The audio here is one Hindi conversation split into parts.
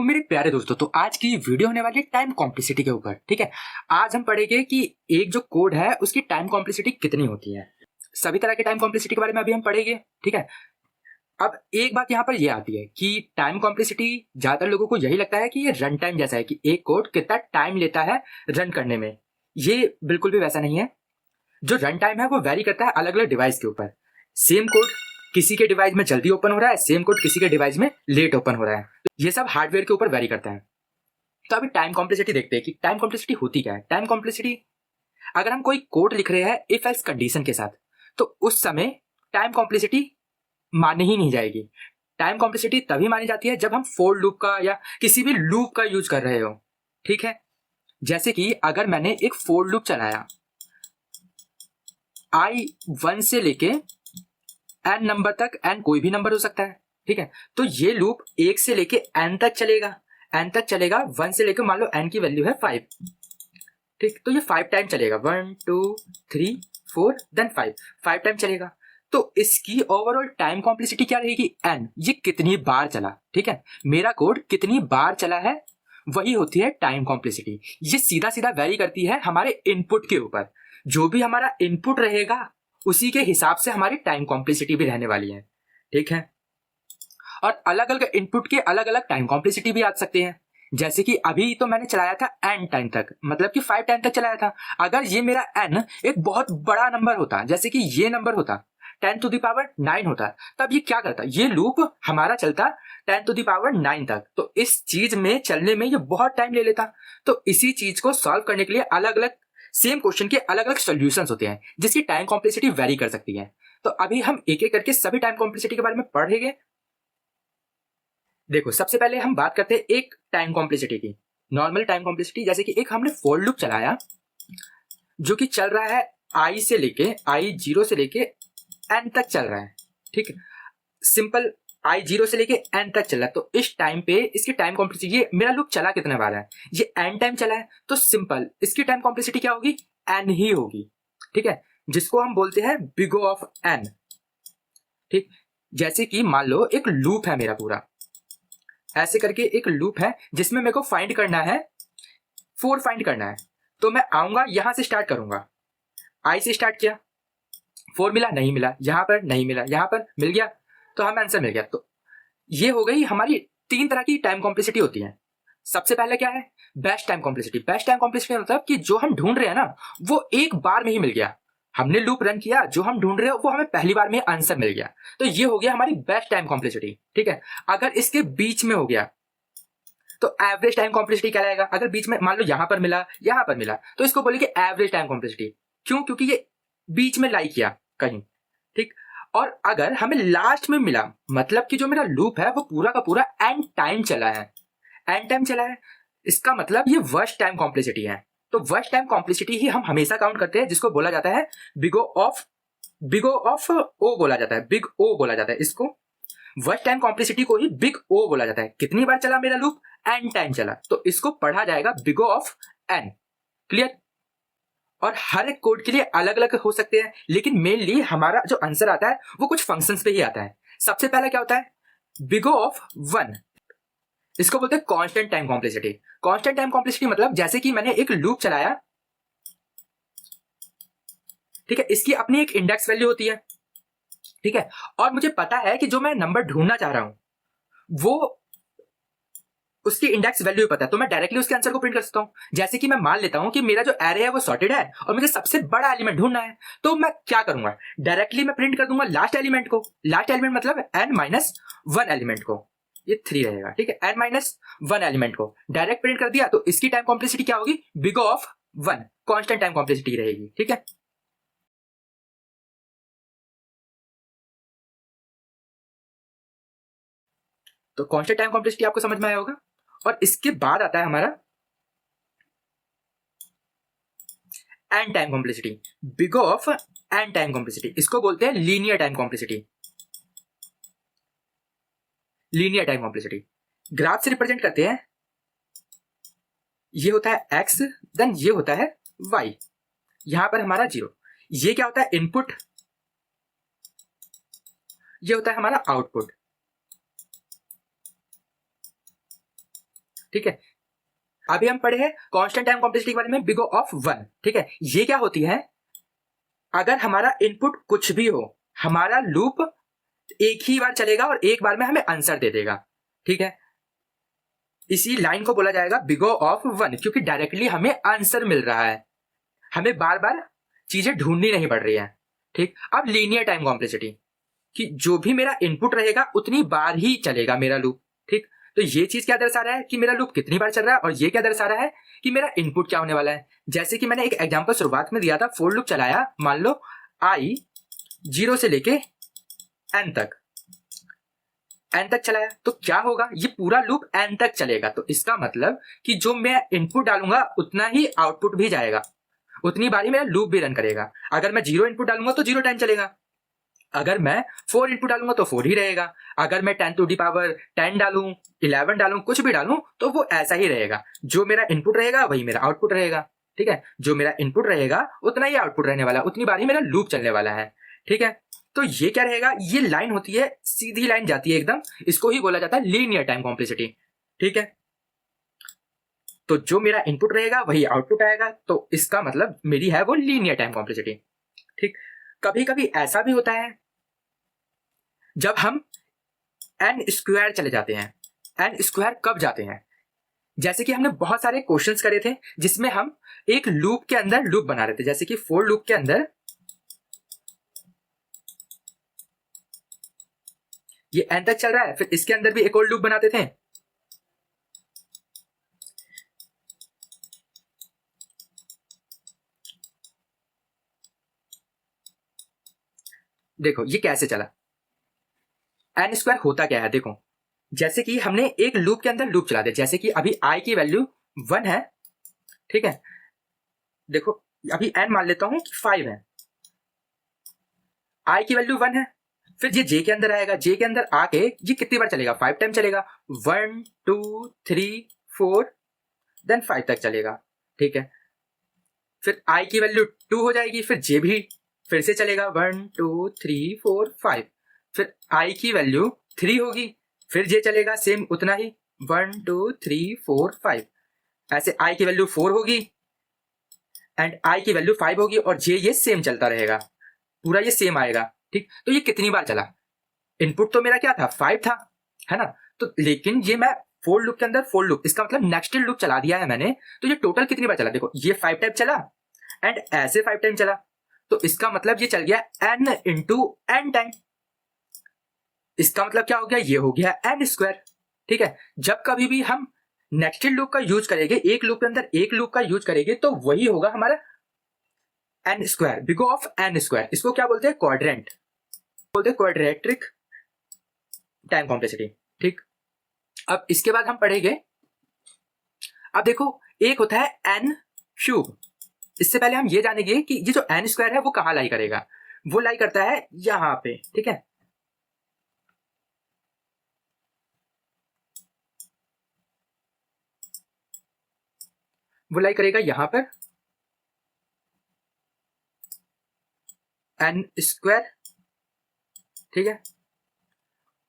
मेरे प्यारे दोस्तों, तो आज की वीडियो होने वाली है टाइम कॉम्प्लेक्सिटी के ऊपर। ठीक है, आज हम पढ़ेंगे कि एक जो कोड है उसकी टाइम कॉम्प्लेक्सिटी कितनी होती है। सभी तरह के टाइम कॉम्प्लेक्सिटी के बारे में अभी हम पढ़ेंगे। ठीक है, अब एक बात यहाँ पर यह आती है कि टाइम कॉम्प्लेक्सिटी ज्यादातर लोगों को यही लगता है कि ये रन टाइम जैसा है कि एक कोड कितना टाइम लेता है रन करने में। ये बिल्कुल भी वैसा नहीं है। जो रन टाइम है वो वेरी करता है अलग अलग डिवाइस के ऊपर। सेम कोड किसी के डिवाइस में जल्दी ओपन हो रहा है, सेम कोड किसी के डिवाइस में लेट ओपन हो रहा है। ये सब हार्डवेयर के ऊपर वेरी करता है। तो अभी टाइम कॉम्प्लेक्सिटी देखते हैं कि टाइम कॉम्प्लेक्सिटी होती क्या है। टाइम कॉम्प्लेक्सिटी, अगर हम कोई कोड लिख रहे हैं इफ एल्स कंडीशन के साथ, तो उस समय टाइम कॉम्प्लेक्सिटी मानी ही नहीं जाएगी। टाइम कॉम्प्लेक्सिटी तभी मानी जाती है जब हम फोर लूप का या किसी भी लूप का यूज कर रहे हो। ठीक है, जैसे कि अगर मैंने एक फोर लूप चलाया i1 से लेके n नंबर तक, n कोई भी नंबर हो सकता है। ठीक है, तो ये लूप 1 से लेके n तक चलेगा। n तक चलेगा 1 से लेके, मान लो n की वैल्यू है 5। ठीक, तो ये 5 टाइम चलेगा, 1 2 3 4 देन 5 टाइम चलेगा। तो इसकी ओवरऑल टाइम कॉम्प्लेक्सिटी क्या रहेगी, n। ये कितनी बार चला, ठीक है, मेरा कोड कितनी बार चला है, वही होती है टाइम कॉम्प्लेक्सिटी। ये सीधा सीधा वेरी करती है हमारे इनपुट के ऊपर। जो भी हमारा इनपुट रहेगा उसी के हिसाब से हमारी टाइम कॉम्प्लेक्सिटी भी रहने वाली है। ठीक है, और अलग अलग इनपुट के अलग अलग टाइम कॉम्प्लेक्सिटी भी आ सकते हैं। जैसे कि अभी तो मैंने चलाया था n टाइम तक, मतलब कि 5 टाइम तक चलाया था। अगर ये मेरा n एक बहुत बड़ा नंबर होता, जैसे कि ये नंबर होता 10⁻⁹ होता, तब ये क्या करता, ये लूप हमारा चलता 10⁻⁹ तक। तो इस चीज में चलने में ये बहुत टाइम ले लेता। तो इसी चीज को सॉल्व करने के लिए अलग अलग सेम क्वेश्चन के अलग अलग सॉल्यूशंस होते हैं जिसकी टाइम कॉम्प्लेक्सिटी वेरी कर सकती है। तो अभी हम एक एक करके सभी टाइम कॉम्प्लेक्सिटी के बारे में पढ़ेंगे। देखो, सबसे पहले हम बात करते हैं एक टाइम कॉम्प्लेक्सिटी की, नॉर्मल टाइम कॉम्प्लेक्सिटी। जैसे कि एक हमने फोर लूप चलाया जो कि चल रहा है i से लेके i0 से लेके n तक चल रहा है। ठीक है, सिंपल i0 से लेके n तक चल रहा है। तो इस टाइम पे इसकी टाइम कॉम्प्लेक्सिटी, ये मेरा लूप चला कितने बार है, ये n टाइम चला है, तो सिंपल इसकी टाइम कॉम्प्लेक्सिटी क्या होगी, n ही होगी। ठीक है, जिसको हम बोलते हैं बिग O ऑफ n। ठीक, जैसे कि मान लो एक लूप है मेरा पूरा, ऐसे करके एक लूप है जिसमें मेरे को फाइंड करना है, 4 फाइंड करना है। तो मैं आऊंगा, यहां से स्टार्ट करूंगा, i से स्टार्ट किया, 4 मिला नहीं मिला, यहां पर नहीं मिला, यहां पर मिल गया, तो हमें आंसर मिल गया। तो ये हो गई हमारी 3 तरह की टाइम कॉम्प्लेक्सिटी होती है। सबसे पहले क्या है, best time complexity. Best time complexity मतलब कि जो हम ढूंढ रहे हैं ना वो एक बार में ही मिल गया। हमने लूप रन किया, जो हम ढूंढ रहे हो वो हमें पहली बार में आंसर मिल गया। तो ये हो गया हमारी बेस्ट टाइम कॉम्प्लेक्सिटी। ठीक है, अगर इसके बीच में हो गया तो एवरेज टाइम कॉम्प्लेक्सिटी क्या रहेगा। अगर बीच में मान लो यहां पर मिला, यहां पर मिला, तो इसको बोलेंगे एवरेज टाइम कॉम्प्लेक्सिटी। क्यों, क्योंकि ये बीच में लाई किया कहीं। ठीक, और अगर हमें लास्ट में मिला, मतलब कि जो मेरा लूप है वो पूरा का पूरा एंड टाइम चला है, एंड टाइम चला है, इसका मतलब ये वर्स्ट टाइम कॉम्प्लेक्सिटी है। तो वर्स्ट टाइम कॉम्प्लेक्सिटी ही हम हमेशा काउंट करते हैं, जिसको बोला जाता है बिग O ऑफ ओ बोला जाता है, बिग O बोला जाता है इसको। वर्स्ट टाइम कॉम्प्लेक्सिटी को ही बिग O बोला जाता है। कितनी बार चला मेरा लूप, एन टाइम चला, तो इसको पढ़ा जाएगा big O of n. Clear. और हर एक कोड के लिए अलग अलग हो सकते हैं, लेकिन मेनली हमारा जो आंसर आता है वो कुछ फंक्शंस पे ही आता है। सबसे पहला क्या होता है, बिग O ऑफ 1, इसको बोलते हैं constant time complexity. Constant time complexity मतलब जैसे कि मैंने एक लूप चलाया, ठीक है, इसकी अपनी एक इंडेक्स वैल्यू होती है। ठीक है, और मुझे पता है कि जो मैं नंबर ढूंढना चाह रहा हूं वो उसकी इंडेक्स वैल्यू पता है, तो मैं डायरेक्टली उसके आंसर को प्रिंट कर सकता हूं। जैसे कि मैं मान लेता हूं कि मेरा जो एरे है वो सॉर्टेड है और मुझे सबसे बड़ा एलिमेंट ढूंढना है, तो मैं क्या करूंगा, डायरेक्टली मैं प्रिंट कर दूंगा लास्ट एलिमेंट को। लास्ट एलिमेंट मतलब n-1 एलिमेंट को, ये 3 रहेगा। ठीक है, n-1 एलिमेंट को डायरेक्ट प्रिंट कर दिया, तो इसकी टाइम कॉम्प्लेक्सिटी क्या होगी, big O of 1, constant time complexity रहेगी। ठीक है, तो कांस्टेंट टाइम कॉम्प्लेक्सिटी आपको समझ में आया होगा। और इसके बाद आता है हमारा n time complexity, big O of n time complexity, इसको बोलते हैं linear time complexity. Linear time complexity graph से रिप्रेजेंट करते हैं, ये होता है x, देन ये होता है y, यहां पर हमारा 0। ये क्या होता है, इनपुट, ये होता है हमारा आउटपुट। ठीक है। अभी हम पढ़े हैं कांस्टेंट टाइम कॉम्प्लेक्सिटी के बारे में, बिग O ऑफ 1। ठीक है, ये क्या होती है, अगर हमारा इनपुट कुछ भी हो, हमारा लूप एक ही बार चलेगा और एक बार में हमें आंसर दे देगा। ठीक है, इसी लाइन को बोला जाएगा बिग O ऑफ 1, क्योंकि डायरेक्टली हमें आंसर मिल रहा है, हमें बार बार चीजें ढूंढनी नहीं पड़ रही है। ठीक, अब लीनियर टाइम कॉम्प्लेक्सिटी, कि जो भी मेरा इनपुट रहेगा उतनी बार ही चलेगा मेरा लूप। ठीक, तो ये चीज क्या दर्शा रहा है कि मेरा लूप कितनी बार चल रहा है, और ये क्या दर्शा रहा है कि मेरा इनपुट क्या होने वाला है। जैसे कि मैंने एक एग्जांपल शुरुआत में दिया था, फोर लूप चलाया, मान लो आई 0 से लेके एन तक, एन तक चलाया, तो क्या होगा, ये पूरा लूप एन तक चलेगा। तो इसका मतलब कि जो मैं इनपुट डालूंगा उतना ही आउटपुट भी जाएगा, उतनी बारी मेरा लूप भी रन करेगा। अगर मैं 0 इनपुट डालूंगा तो 0 टाइम चलेगा, अगर मैं 4 इनपुट डालूंगा तो 4 ही रहेगा, अगर मैं 10 टू दी पावर 10 डालूं, 11 डालूं, कुछ भी डालूं, तो वो ऐसा ही रहेगा। जो मेरा इनपुट रहेगा वही मेरा आउटपुट रहेगा। ठीक है, जो मेरा इनपुट रहेगा उतना ही आउटपुट रहने वाला, उतनी बार ही मेरा लूप चलने वाला है। ठीक है, तो ये क्या रहेगा, ये लाइन होती है, सीधी लाइन जाती है एकदम, इसको ही बोला जाता है लीनियर टाइम कॉम्प्लेक्सिटी। ठीक है, तो जो मेरा इनपुट रहेगा वही आउटपुट आएगा, तो इसका मतलब मेरी है वो लीनियर टाइम कॉम्प्लेक्सिटी। ठीक, कभी कभी ऐसा भी होता है जब हम एन स्क्वायर चले जाते हैं। एन स्क्वायर कब जाते हैं, जैसे कि हमने बहुत सारे क्वेश्चंस करे थे जिसमें हम एक लूप के अंदर लूप बना रहे थे, जैसे कि फोर लूप के अंदर ये एन तक चल रहा है, फिर इसके अंदर भी एक और लूप बनाते थे। देखो ये कैसे चला, एन स्क्वायर होता क्या है, देखो जैसे कि हमने एक लूप के अंदर लूप चला दिया, जैसे कि अभी आई की वैल्यू 1 है। ठीक है, देखो अभी एन मान लेता हूं कि 5 है, आई की वैल्यू 1 है, फिर ये जे के अंदर आएगा, जे के अंदर आके ये कितनी बार चलेगा, 5 टाइम चलेगा, 1 2 3 4 देन 5 तक चलेगा। ठीक है, फिर आई की वैल्यू 2 हो जाएगी, फिर जे भी फिर से चलेगा, 1 2 3 4 5, फिर आई की वैल्यू 3 होगी, फिर जे चलेगा सेम उतना ही, 1 2 3 4 5, ऐसे आई की वैल्यू 4 होगी एंड आई की वैल्यू 5 होगी, और जे ये सेम चलता रहेगा, पूरा ये सेम आएगा। ठीक, तो ये कितनी बार चला, इनपुट तो मेरा क्या था 5 था, है ना, तो लेकिन ये मैं फोर लूप के अंदर फोर लूप, इसका मतलब नेक्स्ट लूप चला दिया है मैंने, तो ये टोटल कितनी बार चला, देखो ये 5 टाइम चला एंड ऐसे 5 टाइम चला, तो इसका मतलब ये चल गया n इंटू एन टाइम, इसका मतलब क्या हो गया, ये हो गया एन स्क्वायर। ठीक है, जब कभी भी हम नेक्स्टेड लूप का यूज करेंगे, एक लूप के अंदर एक लूप का यूज करेंगे, तो वही होगा हमारा n square, big O of n square. इसको क्या बोलते हैं, क्वाड्रेंट बोलते हैं, क्वाड्रेटिक टाइम कॉम्प्लेक्सिटी। ठीक, अब इसके बाद हम पढ़ेंगे, अब देखो एक होता है एन क्यूब, इससे पहले हम ये जानेंगे कि ये जो एन स्क्वायर है वो कहां लाई करेगा, वो लाई करता है यहां पे। ठीक है, वो लाई करेगा यहां पर, एन स्क्वायर। ठीक है,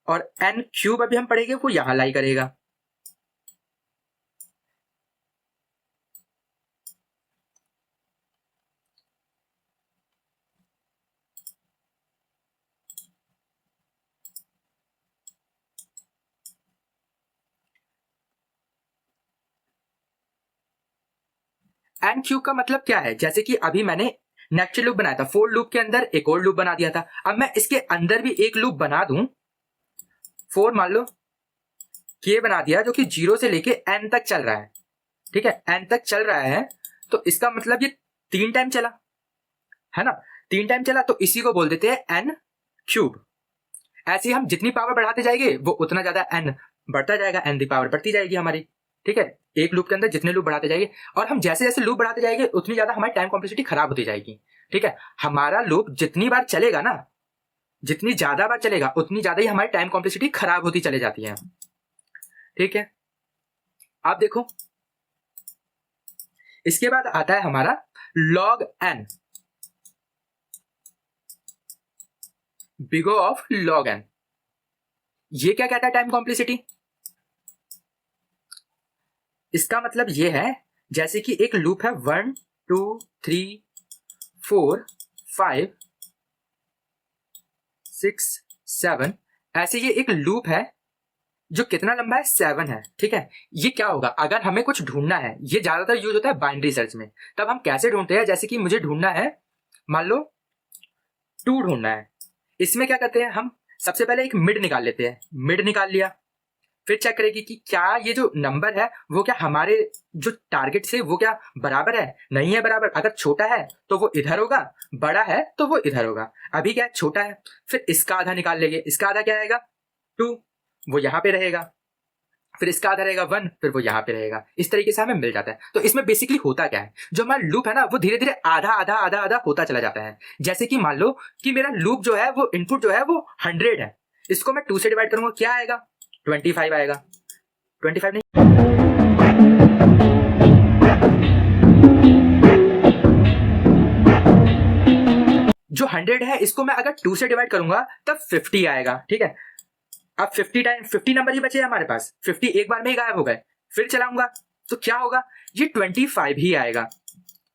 और एन क्यूब अभी हम पढ़ेंगे वो यहां लाई करेगा। एन क्यूब का मतलब क्या है, जैसे कि अभी मैंने नेक्स्ट लूप बनाया था, फोर लूप के अंदर एक और लूप बना दिया था, अब मैं इसके अंदर भी एक लूप बना दूं, फोर मान लो के बना दिया, जो कि 0 से लेके एन तक चल रहा है। ठीक है, एन तक चल रहा है, तो इसका मतलब ये 3 टाइम चला, है ना, 3 टाइम चला, तो इसी को बोल देते हैं एन क्यूब। ऐसे ही हम जितनी पावर बढ़ाते जाएंगे वो उतना ज्यादा एन बढ़ता जाएगा, एन दी पावर बढ़ती जाएगी हमारी। ठीक है, एक लूप के अंदर जितने लूप बढ़ाते जाएंगे, और हम जैसे जैसे लूप बढ़ाते जाएंगे उतनी ज्यादा हमारी टाइम कॉम्प्लेक्सिटी खराब होती जाएगी। ठीक है, हमारा लूप जितनी बार चलेगा ना, जितनी ज्यादा बार चलेगा उतनी ज्यादा ही हमारी टाइम कॉम्प्लेक्सिटी खराब होती चले जाती है। ठीक है, आप देखो इसके बाद आता है हमारा log n, big O of log n. ये क्या कहता है टाइम कॉम्प्लेक्सिटी, इसका मतलब ये है जैसे कि एक लूप है 1 2 3 4 5 6 7, ऐसे ये एक लूप है जो कितना लंबा है 7 है। ठीक है, ये क्या होगा अगर हमें कुछ ढूंढना है, ये ज्यादातर यूज होता है बाइनरी सर्च में। तब हम कैसे ढूंढते हैं, जैसे कि मुझे ढूंढना है मान लो 2 ढूंढना है। इसमें क्या करते हैं हम, सबसे पहले एक मिड निकाल लेते हैं, मिड निकाल लिया, फिर चेक करेगी कि क्या ये जो नंबर है वो क्या हमारे जो टारगेट से वो क्या बराबर है, नहीं है बराबर। अगर छोटा है तो वो इधर होगा, बड़ा है तो वो इधर होगा। अभी क्या है, छोटा है, फिर इसका आधा निकाल लेंगे, इसका आधा क्या आएगा 2, वो यहाँ पे रहेगा, फिर इसका आधा रहेगा 1, फिर वो यहाँ पे रहेगा। इस तरीके से हमें मिल जाता है। तो इसमें बेसिकली होता क्या है, जो हमारा लूप है ना वो धीरे धीरे आधा आधा आधा आधा होता चला जाता है। जैसे कि मान लो कि मेरा लूप जो है वो इनपुट जो है वो 100 है, इसको मैं 2 से डिवाइड करूंगा, क्या आएगा 25 आएगा। 25 नहीं, जो 100 है इसको मैं अगर 2 से डिवाइड करूंगा तब 50 आएगा। ठीक है, अब 50 टाइम 50 नंबर ही बचे हमारे पास, 50 एक बार में ही गायब हो गए। फिर चलाऊंगा तो क्या होगा, ये 25 ही आएगा।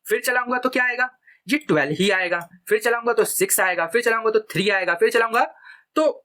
फिर चलाऊंगा तो क्या आएगा, ये 12 ही आएगा। फिर चलाऊंगा तो 6 आएगा, फिर चलाऊंगा तो 3 आएगा, फिर चलाऊंगा तो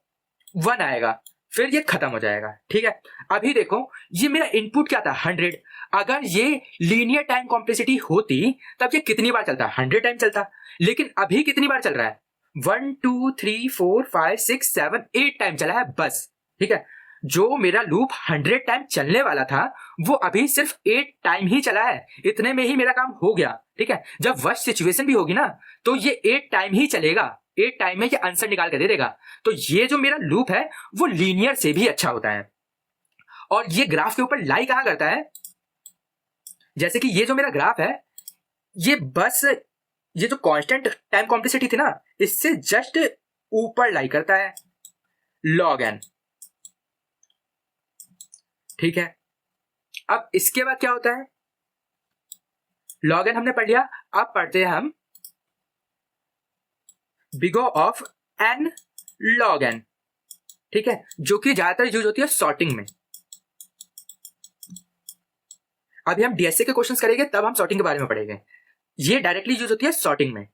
1 आएगा, फिर ये खत्म हो जाएगा। ठीक है, अभी देखो ये मेरा इनपुट क्या था 100। अगर ये लीनियर टाइम कॉम्प्लेक्सिटी होती तब ये कितनी बार चलता, 100 टाइम चलता। लेकिन अभी कितनी बार चल रहा है, 1 2 3 4 5 6 7 8 टाइम चला है बस। ठीक है, जो मेरा लूप 100 टाइम चलने वाला था वो अभी सिर्फ 8 टाइम ही चला है, इतने में ही मेरा काम हो गया। ठीक है, जब वर्स्ट सिचुएशन भी होगी ना तो ये 8 टाइम ही चलेगा, 8 टाइम में ये आंसर निकाल के दे देगा। तो ये जो मेरा लूप है वो लीनियर से भी अच्छा होता है। और ये ग्राफ के ऊपर लाई कहां करता है, जैसे कि ये जो मेरा ग्राफ है ये बस ये जो कांस्टेंट टाइम कॉम्प्लेक्सिटी थी ना इससे जस्ट ऊपर लाई करता है, log n। ठीक है, अब इसके बाद क्या होता है, log n हमने पढ़ लिया। अब पढ़ते हैं हम big O of n log n। ठीक है, जो कि ज्यादातर यूज होती है सॉर्टिंग में। अभी हम डीएसए के क्वेश्चंस करेंगे तब हम सॉर्टिंग के बारे में पढ़ेंगे। ये डायरेक्टली यूज होती है सॉर्टिंग में।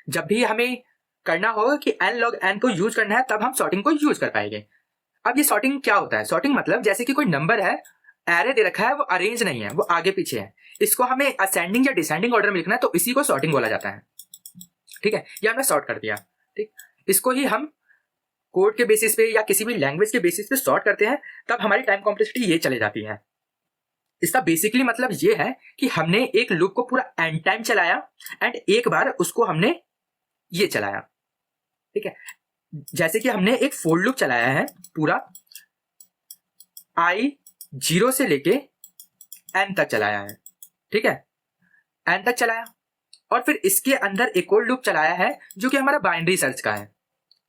जब भी हमें करना होगा कि n log n को यूज करना है तब हम सॉर्टिंग को यूज कर पाएंगे। अब ये सॉर्टिंग क्या होता है, सॉर्टिंग मतलब जैसे कि कोई नंबर है, एरे दे रखा है, वो अरेंज नहीं है, वो आगे पीछे है, इसको हमें असेंडिंग या डिसेंडिंग ऑर्डर में लिखना है तो इसी को सॉर्टिंग बोला जाता है। ठीक है, ये हमने सॉर्ट कर दिया। ठीक, इसको ही हम कोड के बेसिस पे या किसी भी लैंग्वेज के बेसिस पे सॉर्ट करते हैं, तब हमारी टाइम कॉम्प्लेक्सिटी ये चले जाती है। इसका बेसिकली मतलब ये है कि हमने एक लूप को पूरा एंड टाइम चलाया एंड एक बार उसको हमने ये चलाया। ठीक है, जैसे कि हमने एक फोर लूप चलाया है पूरा i 0 से लेके n तक चलाया है। ठीक है, n तक चलाया और फिर इसके अंदर एक और लूप चलाया है जो कि हमारा बाइनरी सर्च का है।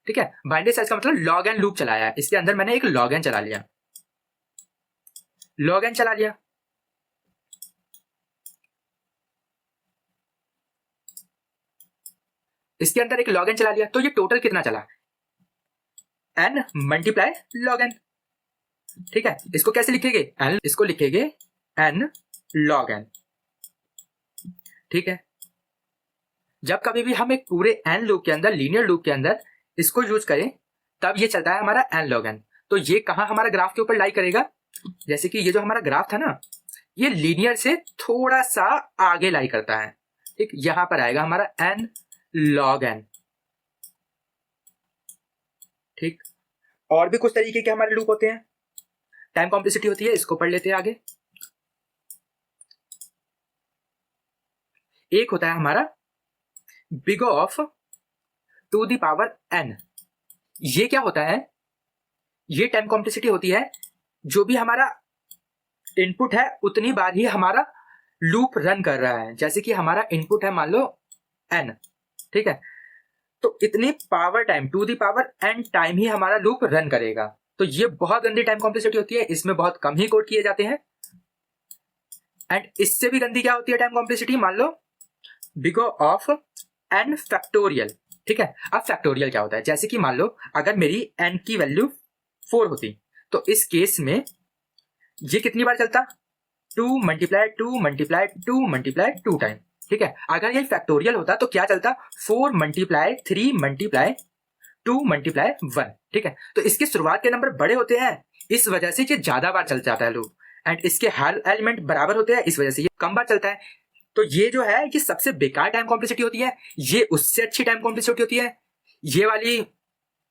ठीक है, बाइनरी सर्च का मतलब log n लूप चलाया है, इसके अंदर मैंने एक log n चला लिया, log n चला लिया। इसके अंदर एक log n चला लिया, तो ये टोटल कितना चला, n मल्टीप्लाई log n। ठीक है, इसको कैसे लिखेंगे, n, इसको लिखेंगे n log n। ठीक है, जब कभी भी हम एक पूरे n लूप के अंदर, लीनियर लूप के अंदर इसको यूज करें तब ये चलता है हमारा n log n। तो ये कहां हमारा ग्राफ के ऊपर लाई करेगा, जैसे कि ये जो हमारा ग्राफ था ना ये लीनियर से थोड़ा सा आगे लाई करता है। ठीक, यहां पर आएगा हमारा n log n। ठीक, और भी कुछ तरीके के हमारे लूप होते हैं, टाइम कॉम्प्लेक्सिटी होती है, इसको पढ़ लेते हैं आगे। एक होता है हमारा big of two the power n। ये क्या होता है, ये टाइम कॉम्प्लेक्सिटी होती है जो भी हमारा इनपुट है उतनी बार ही हमारा लूप रन कर रहा है। जैसे कि हमारा इनपुट है मान लो n। ठीक है, तो इतनी power time to the power n time ही हमारा लूप रन करेगा। तो ये बहुत गंदी टाइम कॉम्प्लेक्सिटी होती है, इसमें बहुत कम ही कोड किए जाते हैं। एंड इससे भी गंदी क्या होती है टाइम कॉम्प्लेक्सिटी, मान लो बिग ऑफ n फैक्टोरियल। ठीक है, अब फैक्टोरियल क्या होता है, जैसे कि मान लो अगर मेरी n की वैल्यू 4 होती तो इस केस में ये कितनी बार चलता, 2 मल्टीप्लाई 2 मल्टीप्लाई 2 मल्टीप्लाई 2 टाइम, ठीक है। अगर ये फैक्टोरियल होता तो क्या चलता, 4 मल्टीप्लाई 3 मल्टीप्लाई 2 मल्टीप्लाई 1, ठीक है। तो इसके शुरुआत के नंबर बड़े होते हैं, इस वजह से ये ज्यादा बार चल जाता है लूप, एंड इसके हर एलिमेंट बराबर होते हैं, इस वजह से ये कम बार चलता है। तो ये जो है ये सबसे बेकार टाइम कॉम्प्लेक्सिटी होती है, ये उससे अच्छी टाइम कॉम्प्लेक्सिटी होती है, ये वाली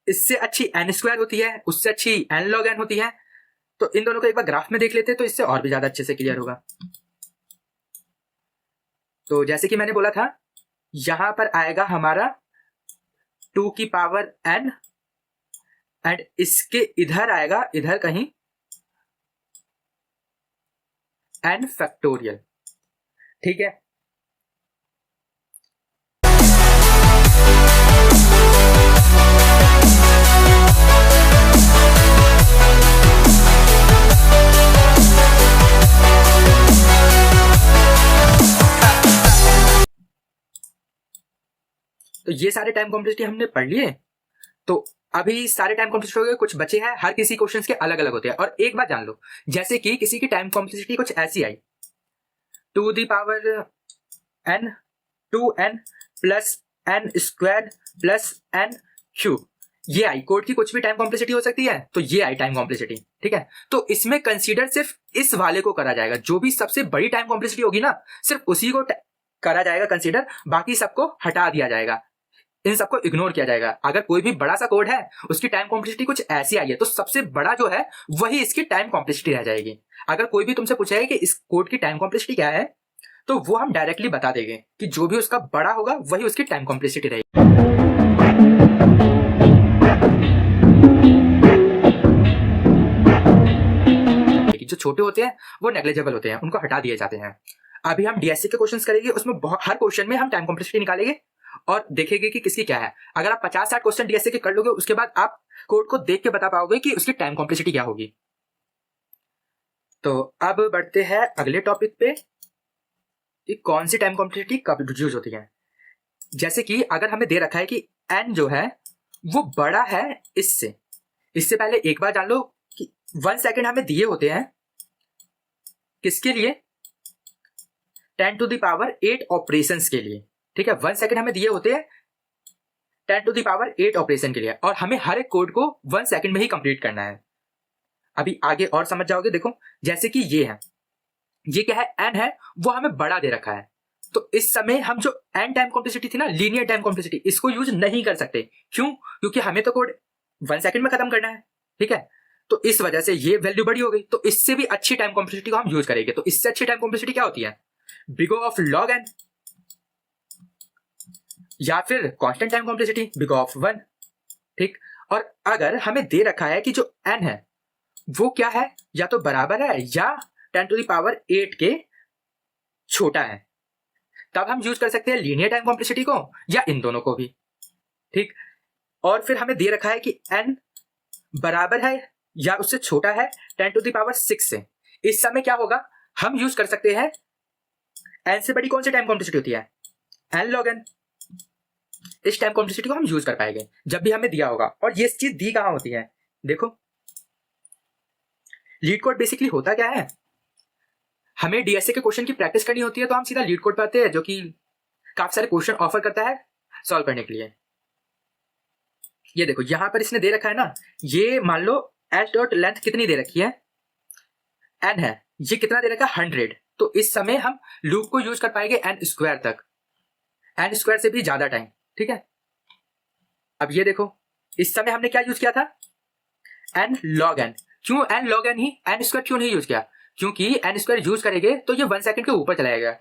इससे अच्छी n स्क्वायर होती है, उससे अच्छी n log n होती है। तो इन दोनों को एक बार ग्राफ में देख लेते हैं तो इससे और भी ज्यादा अच्छे से क्लियर होगा। तो जैसे कि मैंने बोला था, यहां पर आएगा हमारा 2 की पावर n, एंड इसके इधर आएगा, इधर कहीं n फैक्टोरियल, ठीक है। तो ये सारे टाइम कॉम्प्लेक्सिटी हमने पढ़ लिए। तो अभी सारे टाइम कॉम्प्लेक्सिटी हो गए, कुछ बचे हैं, हर किसी क्वेश्चन के अलग अलग होते हैं। और एक बात जान लो, जैसे कि किसी की टाइम कॉम्प्लेक्सिटी कुछ ऐसी आई, 2 the power n 2n plus n square plus n cube, ये आई। कोड की कुछ भी टाइम कॉम्प्लेक्सिटी हो सकती है, तो ये आई टाइम कॉम्प्लेक्सिटी, ठीक है। तो इसमें कंसीडर सिर्फ इस वाले को करा जाएगा, जो भी सबसे बड़ी टाइम कॉम्प्लेक्सिटी होगी ना, सिर्फ उसी को करा जाएगा कंसीडर, बाकी सबको हटा दिया जाएगा, इन सबको इग्नोर किया जाएगा। अगर कोई भी बड़ा सा कोड है, उसकी टाइम कॉम्प्लेक्सिटी कुछ ऐसी आई है, तो सबसे बड़ा जो है वही इसकी टाइम कॉम्प्लेक्सिटी रह जाएगी। अगर कोई भी तुमसे पूछेगा कि इस कोड की टाइम कॉम्प्लेक्सिटी क्या है, तो वो हम डायरेक्टली बता देंगे कि जो भी उसका बड़ा होगा वही उसकी टाइम कॉम्प्लेक्सिटी रहेगी। जो छोटे होते हैं वो नेग्लिजिबल होते हैं, उनको हटा दिए जाते हैं। अभी हम डीएससी के क्वेश्चंस करेंगे, उसमें बहुत हर क्वेश्चन में हम टाइम कॉम्प्लेक्सिटी निकालेंगे और देखेंगे कि किसकी क्या है। अगर आप 50-60 क्वेश्चन डीएससी के कर लोगे, उसके बाद आप कोड को देख के बता पाओगे कि उसकी टाइम कॉम्प्लेक्सिटी क्या होगी। तो अब बढ़ते हैं अगले टॉपिक पे कि कौन सी टाइम कॉम्प्लेक्सिटी कब यूज होती है। जैसे कि अगर हमें दे रखा है कि n जो है वो बड़ा है इससे पहले एक बार जान लो कि 1 सेकेंड हमें दिए होते हैं, किसके लिए, 10 टू द पावर 8 ऑपरेशंस के लिए, ठीक है। 1 सेकेंड हमें दिए होते हैं 10 टू द पावर 8 ऑपरेशन के लिए, और हमें हर एक कोड को 1 सेकेंड में ही कंप्लीट करना है। अभी आगे और समझ जाओगे। देखो जैसे कि ये है, ये क्या है, n है, वो हमें बड़ा दे रखा है। तो इस समय हम जो n टाइम कॉम्प्लेक्सिटी थी ना, लीनियर टाइम कॉम्प्लेक्सिटी, इसको यूज नहीं कर सकते। क्यों? क्योंकि हमें तो कोड 1 सेकेंड में खत्म करना है, ठीक है। तो इस वजह से ये वैल्यू बड़ी हो गई, तो इससे भी अच्छी टाइम कॉम्प्लेक्सिटी को हम यूज करेंगे। तो इससे अच्छी टाइम कॉम्प्लेक्सिटी क्या होती है, बिग ऑफ लॉग n, या फिर constant time complexity big of 1, ठीक। और अगर हमें दे रखा है कि जो n है वो क्या है, या तो बराबर है या 10 टू द पावर 8 के छोटा है, तब हम यूज कर सकते हैं लीनियर टाइम कॉम्प्लेक्सिटी को, या इन दोनों को भी, ठीक। और फिर हमें दे रखा है कि n बराबर है या उससे छोटा है 10 टू द पावर 6 से, इस समय क्या होगा, हम यूज कर सकते हैं n से बड़ी कौन सी टाइम कॉम्प्लेक्सिटी होती है, n log n। इस टाइम कॉम्प्लेक्सिटी को हम यूज कर पाएंगे जब भी हमें दिया होगा। और ये चीज दी कहां होती है, देखो लीड कोड बेसिकली होता क्या है, हमें डीएसए के क्वेश्चन की प्रैक्टिस करनी होती है, तो हम सीधा लीड कोड पे आते हैं, जो कि काफी सारे क्वेश्चन ऑफर करता है सॉल्व करने के लिए। ये देखो यहां पर इसने दे रखा है ना, ये मान लो एच डॉट लेंथ कितनी दे रखी है, n है, ये कितना दे रखा है 100। तो इस समय हम लूप को यूज कर पाएंगे n स्क्वायर तक, n स्क्वायर से भी ज्यादा टाइम, ठीक है। अब ये देखो इस समय हमने क्या यूज किया था, n log n। क्यों n log n ही, n स्क्वायर क्यों नहीं यूज किया, क्योंकि n स्क्वायर यूज करेंगे तो ये 1 सेकंड के ऊपर चला जाएगा,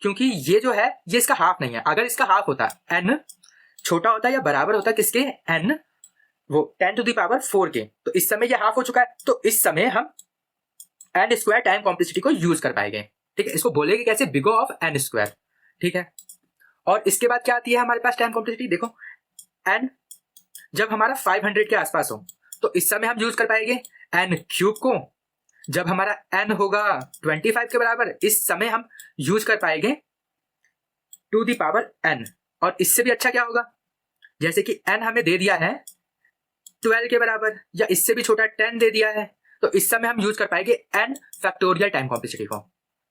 क्योंकि ये जो है ये इसका हाफ नहीं है। अगर इसका हाफ होता, n छोटा होता या बराबर होता किसके, n वो 10 टू द पावर 4 के, तो इस समय ये हाफ हो चुका है। तो इस समय हम n स्क्वायर टाइम कॉम्प्लेक्सिटी को यूज कर पाएंगे, ठीक है। इसको बोलेंगे कैसे, बिग ऑफ n स्क्वायर, ठीक है। और इसके बाद क्या आती है हमारे पास टाइम कॉम्प्लेक्सिटी, देखो n जब हमारा 500 के आसपास हो, तो इस समय हम यूज कर पाएंगे n क्यूब को। जब हमारा n होगा 25 के बराबर, इस समय हम यूज कर पाएंगे टू द पावर n। और इससे भी अच्छा क्या होगा, जैसे कि n हमें दे दिया है 12 के बराबर, या इससे भी छोटा 10 दे दिया है, तो इस समय हम यूज कर पाएंगे n फैक्टोरियल टाइम कॉम्प्लेक्सिटी को,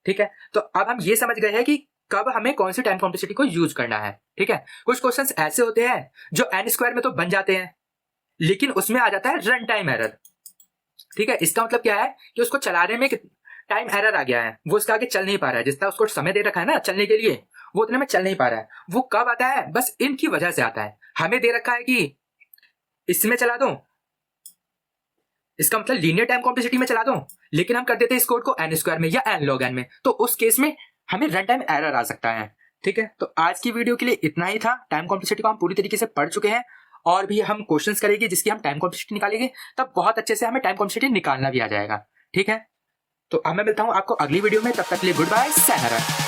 ठीक है, तो अब हम ये समझ गए हैं कि कब हमें कौन सी टाइम कॉम्प्लेक्सिटी को यूज करना है। ठीक है, कुछ क्वेश्चंस ऐसे होते हैं जो n स्क्वायर में तो बन जाते हैं, लेकिन उसमें आ जाता है रन टाइम एरर। ठीक है, इसका मतलब क्या है कि उसको चलाने में टाइम एरर आ गया है, वो उसका आगे चल नहीं पा रहा है, जितना उसको समय दे रखा है ना चलने के लिए, वो उतने में चल नहीं पा रहा है। वो कब आता है? बस इनकी वजह से आता है। हमें दे रखा है कि इसमें चला दो, इसका मतलब लीनियर टाइम कॉम्प्लेक्सिटी में चला दो, लेकिन हम कर देते हैं इस कोड को n स्क्वायर में या n log n में, तो उस केस में हमें रन टाइम एरर आ सकता है। ठीक है, तो आज की वीडियो के लिए इतना ही था। टाइम कॉम्प्लेक्सिटी को हम पूरी तरीके से पढ़ चुके हैं, और भी हम क्वेश्चंस करेंगे जिसकी हम टाइम कॉम्प्लेक्सिटी निकालेंगे, तब बहुत अच्छे से हमें टाइम कॉम्प्लेक्सिटी निकालना भी आ जाएगा। ठीक है, तो अब मैं मिलता हूं आपको अगली वीडियो में, तब तक के लिए गुड बाय, sayonara।